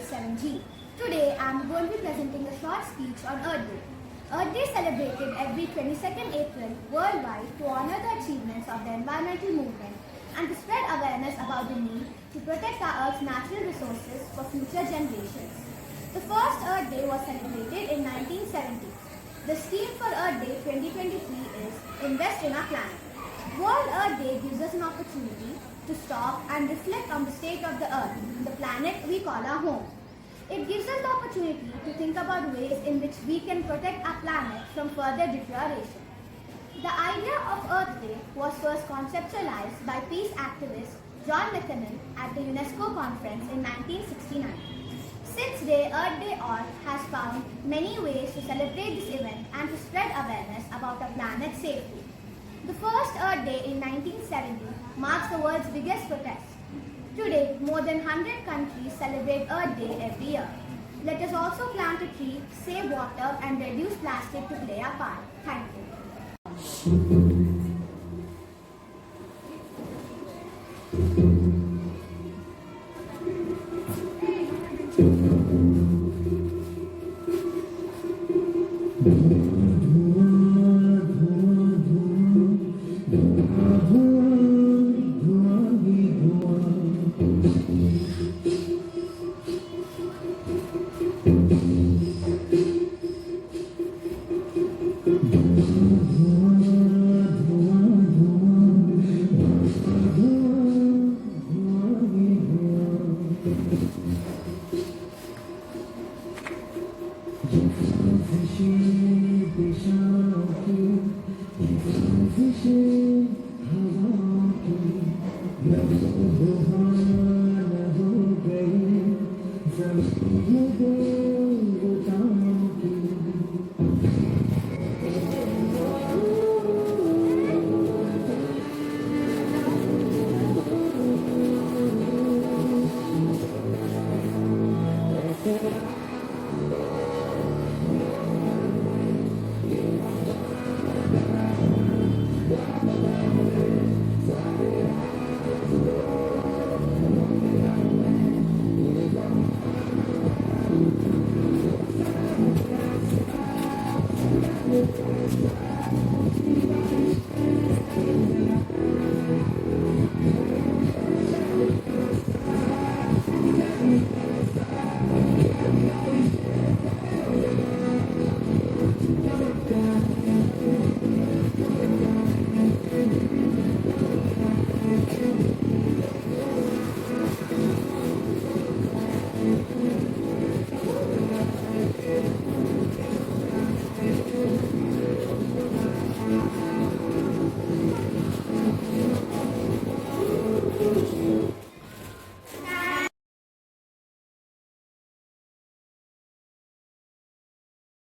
grade 7G. Today I am going to be presenting a short speech on Earth Day. Earth Day is celebrated every 22nd April worldwide to honor the achievements of the environmental movement and to spread awareness about the need to protect our Earth's natural resources for future generations. The first Earth Day was celebrated in 1970. The scheme for Earth Day 2023 is Invest in our Planet. World Earth Day gives us an opportunity to stop and reflect on the state of the Earth, the planet we call our home. It gives us the opportunity to think about ways in which we can protect our planet from further deterioration. The idea of Earth Day was first conceptualized by peace activist John McConnell at the UNESCO conference in 1969. Since then, Earth Day Org has found many ways to celebrate this event and to spread awareness about our planet's safety. The first Earth Day in 1970 marks the world's biggest protest. Today, more than 100 countries celebrate Earth Day every year. Let us also plant a tree, save water, and reduce plastic to play our part. Thank you.